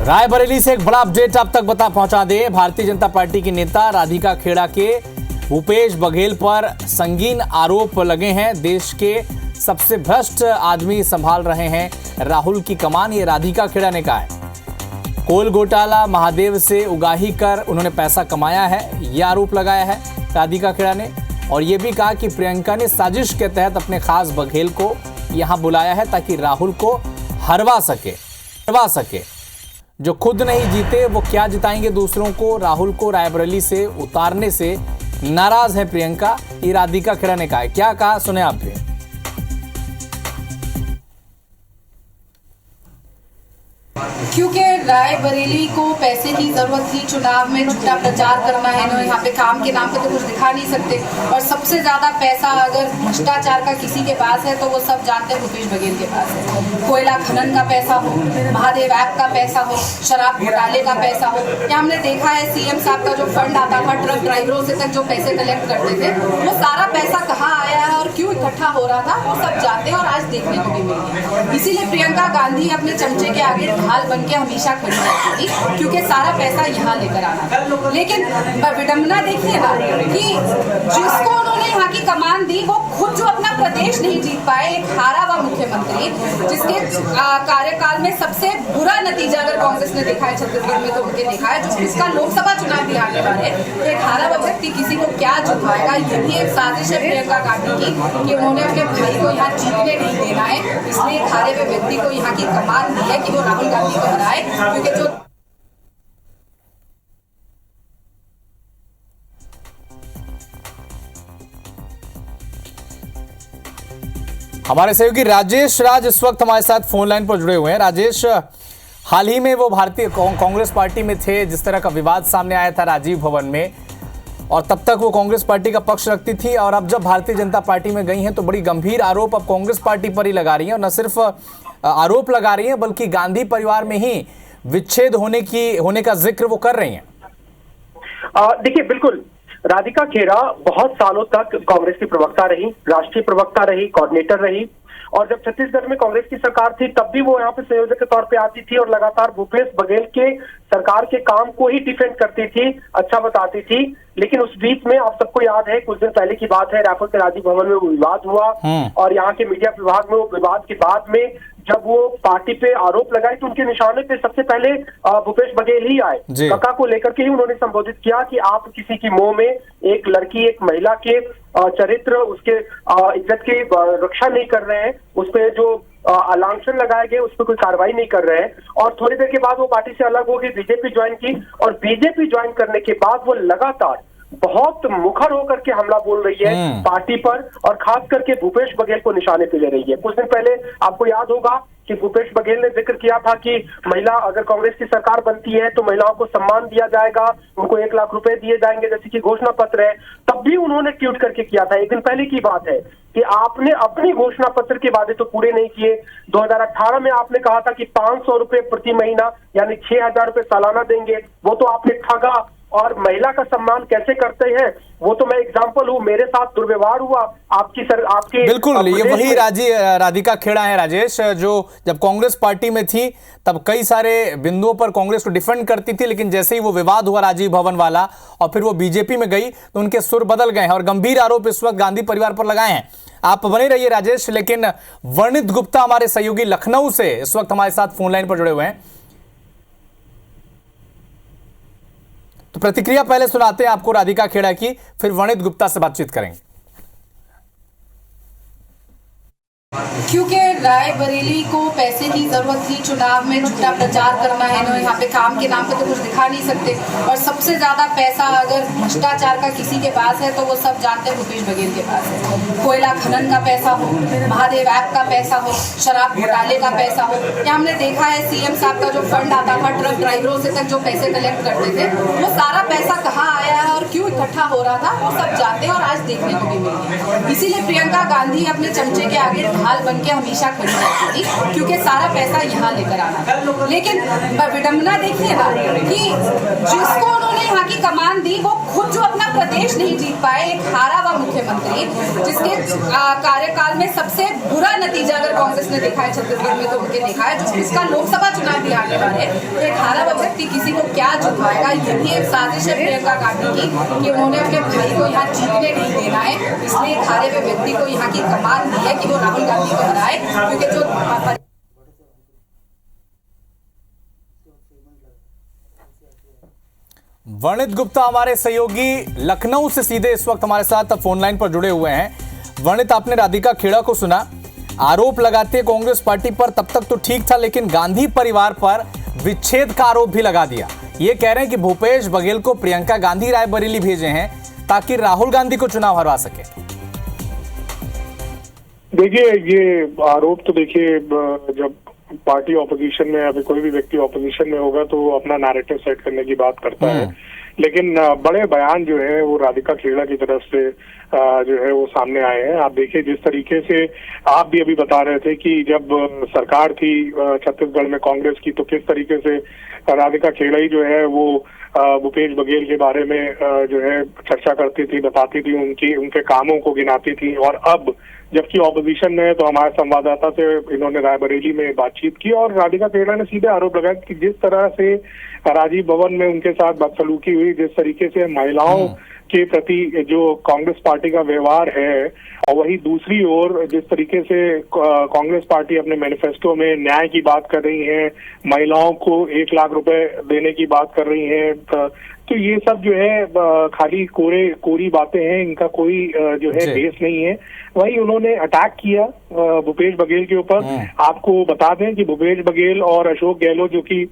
रायबरेली से एक बड़ा अपडेट आप तक पहुंचा दे। भारतीय जनता पार्टी की नेता राधिका खेड़ा के भूपेश बघेल पर संगीन आरोप लगे हैं। देश के सबसे भ्रष्ट आदमी संभाल रहे हैं राहुल की कमान, ये राधिका खेड़ा ने कहा है। कोल घोटाला महादेव से उगाही कर उन्होंने पैसा कमाया है, ये आरोप लगाया है राधिका खेड़ा ने। और ये भी कहा कि प्रियंका ने साजिश के तहत अपने खास बघेल को यहां बुलाया है ताकि राहुल को हरवा सके। जो खुद नहीं जीते वो क्या जिताएंगे दूसरों को। राहुल को रायबरेली से उतारने से नाराज है प्रियंका, ये राधिका खेड़ा ने कहा है। क्या कहा सुने आप भी। क्योंकि रायबरेली को पैसे की जरूरत थी, चुनाव में झूठा प्रचार करना है ना, यहाँ पे काम के नाम पे तो कुछ दिखा नहीं सकते। और सबसे ज्यादा पैसा अगर भ्रष्टाचार का किसी के पास है तो वो सब जानते हैं भूपेश बघेल के पास है। कोयला खनन का पैसा हो, महादेव ऐप का पैसा हो, शराब घोटाले का पैसा हो, या हमने देखा है सीएम साहब का जो फंड आता था ट्रक ड्राइवरों से तक जो पैसे कलेक्ट करते थे, वो सारा पैसा कहाँ आया है और क्यों इकट्ठा हो रहा था वो सब जानते हैं और आज देखने को भी मिल गया। इसीलिए प्रियंका गांधी अपने चमचे के आगे ढाल बन के हमेशा खड़ी रहती थी, क्योंकि सारा पैसा यहाँ लेकर आना था। लेकिन विडंबना देखिए ना कि जिसको उन्होंने यहाँ की कमान दी वो खुद जो अपना प्रदेश नहीं जीत पाए, एक हारा हुआ मुख्यमंत्री जिसके कार्यकाल में सबसे बुरा नतीजा अगर कांग्रेस ने देखा है छत्तीसगढ़ में तो उनके देखा है, जो जिसका लोकसभा चुनाव भी आने वाले, एक हारा हुआ व्यक्ति किसी को क्या जितवाएगा। ये भी एक साजिश है प्रियंका गांधी की कि उन्होंने अपने भाई को यहाँ जीतने नहीं देना है, इसलिए एक हारे हुए व्यक्ति को यहाँ की कमान दी है कि वो राहुल गांधी को हराए। क्योंकि जो हमारे सहयोगी राजेश राज इस वक्त हमारे साथ फोन लाइन पर जुड़े हुए हैं। राजेश, हाल ही में वो भारतीय कांग्रेस पार्टी में थे, जिस तरह का विवाद सामने आया था राजीव भवन में, और तब तक वो कांग्रेस पार्टी का पक्ष रखती थी, और अब जब भारतीय जनता पार्टी में गई हैं तो बड़ी गंभीर आरोप अब कांग्रेस पार्टी पर ही लगा रही हैं। और न सिर्फ आरोप लगा रही हैं बल्कि गांधी परिवार में ही विच्छेद होने का जिक्र वो कर रही हैं। देखिए, बिल्कुल राधिका खेड़ा बहुत सालों तक कांग्रेस की प्रवक्ता रही, राष्ट्रीय प्रवक्ता रही, कोऑर्डिनेटर रही। और जब छत्तीसगढ़ में कांग्रेस की सरकार थी तब भी वो यहाँ पे संयोजक के तौर पे आती थी और लगातार भूपेश बघेल के सरकार के काम को ही डिफेंड करती थी, अच्छा बताती थी। लेकिन उस बीच में आप सबको याद है, कुछ दिन पहले की बात है, रायपुर के राजीव भवन में वो विवाद हुआ और यहाँ के मीडिया विभाग में वो विवाद के बाद में जब वो पार्टी पे आरोप लगाए तो उनके निशाने पे सबसे पहले भूपेश बघेल ही आए। कका को लेकर के ही उन्होंने संबोधित किया कि आप किसी की मुंह में एक लड़की, एक महिला के चरित्र, उसके इज्जत की रक्षा नहीं कर रहे हैं, उस पर जो लांछन लगाए गए उस पर कोई कार्रवाई नहीं कर रहे हैं। और थोड़ी देर के बाद वो पार्टी से अलग हो गई, बीजेपी ज्वाइन की, और बीजेपी ज्वाइन करने के बाद वो लगातार बहुत मुखर होकर के हमला बोल रही है पार्टी पर, और खास करके भूपेश बघेल को निशाने पे ले रही है। कुछ दिन पहले आपको याद होगा कि भूपेश बघेल ने जिक्र किया था कि महिला अगर कांग्रेस की सरकार बनती है तो महिलाओं को सम्मान दिया जाएगा, उनको 1 लाख रुपए दिए जाएंगे जैसे कि घोषणा पत्र है। तब भी उन्होंने ट्वीट करके किया था, एक दिन पहले की बात है, कि आपने अपनी घोषणा पत्र के वादे तो पूरे नहीं किए। 2018 में आपने कहा था कि 500 रुपए प्रति महीना यानी 6,000 रुपए सालाना देंगे, वो तो आपने ठगा। और महिला का सम्मान कैसे करते हैं वो तो मैं एग्जांपल हूँ, मेरे साथ दुर्व्यवहार हुआ आपकी बिल्कुल, ये वही राधिका खेड़ा है राजेश, जो जब कांग्रेस पार्टी में थी तब कई सारे बिंदुओं पर कांग्रेस को डिफेंड करती थी, लेकिन जैसे ही वो विवाद हुआ राजीव भवन वाला और फिर वो बीजेपी में गई तो उनके सुर बदल गए हैं और गंभीर आरोप इस वक्त गांधी परिवार पर लगाए हैं। आप बने रहिए राजेश। लेकिन वर्णित गुप्ता हमारे सहयोगी लखनऊ से इस वक्त हमारे साथ फोन लाइन पर जुड़े हुए हैं, तो प्रतिक्रिया पहले सुनाते हैं आपको राधिका खेड़ा की, फिर वर्णित गुप्ता से बातचीत करेंगे। क्योंकि रायबरेली को पैसे की जरूरत थी, चुनाव में झूठा प्रचार करना है ना, यहाँ पे काम के नाम पे तो कुछ दिखा नहीं सकते। और सबसे ज्यादा पैसा अगर भ्रष्टाचार का किसी के पास है तो वो सब जानते हैं भूपेश बघेल के पास है। कोयला खनन का पैसा हो, महादेव ऐप का पैसा हो, शराब घोटाले का पैसा हो, या हमने देखा है सीएम साहब का जो फंड आता था ट्रक ड्राइवरों से तक जो पैसे कलेक्ट करते थे, वो सारा पैसा कहाँ आया है और क्यों इकट्ठा हो रहा था वो सब जानते हैं और आज देखने को भी मिल गया। इसीलिए प्रियंका गांधी अपने चमचे के आगे ढाल बन के हमेशा खड़ी रहती थी, क्योंकि सारा पैसा यहाँ लेकर आना था। लेकिन विडम्बना देखिए ना कि जिसको उन्होंने यहाँ की कमान दी वो खुद जो अपना प्रदेश नहीं जीत पाए, एक हारा हुआ मुख्यमंत्री जिसके कार्यकाल में सबसे बुरा नतीजा अगर कांग्रेस ने देखा है छत्तीसगढ़ में तो उनके देखा है, जिसका लोकसभा चुनाव भी आने वाले, तो एक हारा हुआ व्यक्ति किसी को क्या जितवाएगा। ये भी एक साजिश है प्रियंका गांधी की कि उन्होंने अपने भाई को यहाँ जीतने नहीं देना है, इसलिए एक हारे हुए व्यक्ति को यहाँ की कमान दी है कि वो राहुल गांधी को हराए, क्योंकि जो वर्णित गुप्ता हमारे सहयोगी लखनऊ से सीधे इस वक्त हमारे साथ फोन लाइन पर जुड़े हुए हैं। वर्णित, आपने राधिका खेड़ा को सुना, आरोप लगाते कांग्रेस पार्टी पर तब तक तो ठीक था, लेकिन गांधी परिवार पर विच्छेद का आरोप भी लगा दिया। ये कह रहे हैं कि भूपेश बघेल को प्रियंका गांधी रायबरेली भेजे हैं ताकि राहुल गांधी को चुनाव हरवा सके। देखिए, ये आरोप तो देखिए, जब पार्टी ऑपोजिशन में, अभी कोई भी व्यक्ति ऑपोजिशन में होगा तो वो अपना नैरेटिव सेट करने की बात करता है, लेकिन बड़े बयान जो है वो राधिका खेड़ा की तरफ से जो है वो सामने आए हैं। आप देखिए, जिस तरीके से आप भी अभी बता रहे थे कि जब सरकार थी छत्तीसगढ़ में कांग्रेस की, तो किस तरीके से राधिका खेड़ा ही जो है वो भूपेश बघेल के बारे में जो है चर्चा करती थी, बताती थी, उनके कामों को गिनाती थी। और अब जबकि ऑपोजिशन में है तो हमारे संवाददाता से इन्होंने रायबरेली में बातचीत की और राधिका खेड़ा ने सीधे आरोप लगाया कि जिस तरह से राजीव भवन में उनके साथ बदसलूकी हुई, जिस तरीके से महिलाओं के प्रति जो कांग्रेस पार्टी का व्यवहार है, और वही दूसरी ओर जिस तरीके से कांग्रेस पार्टी अपने मैनिफेस्टो में न्याय की बात कर रही है, महिलाओं को 1 लाख रुपए देने की बात कर रही है, तो ये सब जो है खाली कोरी बातें हैं, इनका कोई जो है बेस नहीं है। वही उन्होंने अटैक किया भूपेश बघेल के ऊपर। आपको बता दें कि भूपेश बघेल और अशोक गहलोत जो कि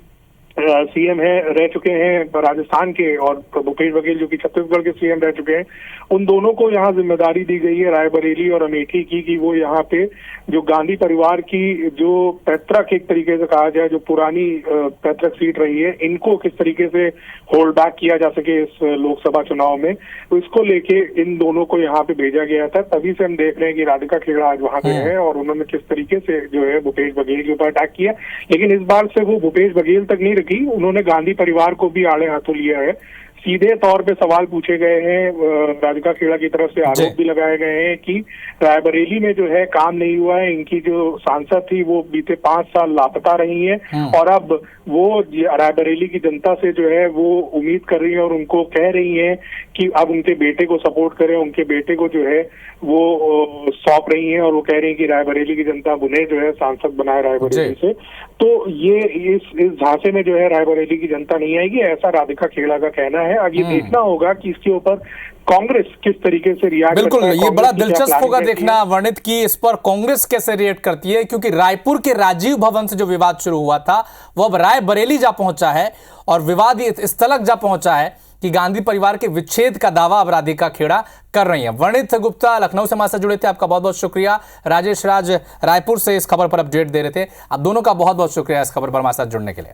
सीएम रह चुके हैं राजस्थान के, और भूपेश बघेल जो कि छत्तीसगढ़ के सीएम रह चुके हैं, उन दोनों को यहाँ जिम्मेदारी दी गई है रायबरेली और अमेठी की कि वो यहाँ पे जो गांधी परिवार की जो पैतृक, एक तरीके से कहा जाए, जो पुरानी पैतृक सीट रही है, इनको किस तरीके से होल्ड बैक किया जा सके इस लोकसभा चुनाव में, तो इसको लेके इन दोनों को यहाँ पे भेजा गया था। तभी से हम देख रहे हैं कि राधिका खेड़ा आज वहां पे है और उन्होंने किस तरीके से जो है भूपेश बघेल के ऊपर अटैक किया। लेकिन इस बार से वो भूपेश बघेल तक नहीं रखी, उन्होंने गांधी परिवार को भी आड़े हाथों लिया है। सीधे तौर पे सवाल पूछे गए हैं, राधिका खेड़ा की तरफ से आरोप भी लगाए गए हैं कि रायबरेली में जो है काम नहीं हुआ है। इनकी जो सांसद थी वो बीते 5 साल लापता रही है और अब वो रायबरेली की जनता से जो है वो उम्मीद कर रही है और उनको कह रही है कि अब उनके बेटे को सपोर्ट करें, उनके बेटे को जो है वो सौंप रही है, और वो कह रही है कि रायबरेली की जनता उन्हें जो है सांसद बनाए रायबरेली से। तो ये इस झांसे में जो है रायबरेली की जनता नहीं आएगी, ऐसा राधिका खेड़ा का कहना है। अब ये देखना होगा कि इसके ऊपर कांग्रेस किस तरीके से रिएक्ट बिल्कुल करता है। ये बड़ा दिलचस्प होगा देखना वर्णित की इस पर कांग्रेस कैसे रिएक्ट करती है, क्योंकि रायपुर के राजीव भवन से जो विवाद शुरू हुआ था वो अब रायबरेली जा पहुंचा है और विवाद इस तलक जा पहुंचा है कि गांधी परिवार के विच्छेद का दावा अब राधिका खेड़ा कर रही है। वर्णित गुप्ता लखनऊ से हमारे साथ जुड़े थे, आपका बहुत बहुत शुक्रिया। राजेश राज रायपुर से इस खबर पर अपडेट दे रहे थे। आप दोनों का बहुत बहुत शुक्रिया इस खबर पर हमारे साथ जुड़ने के लिए।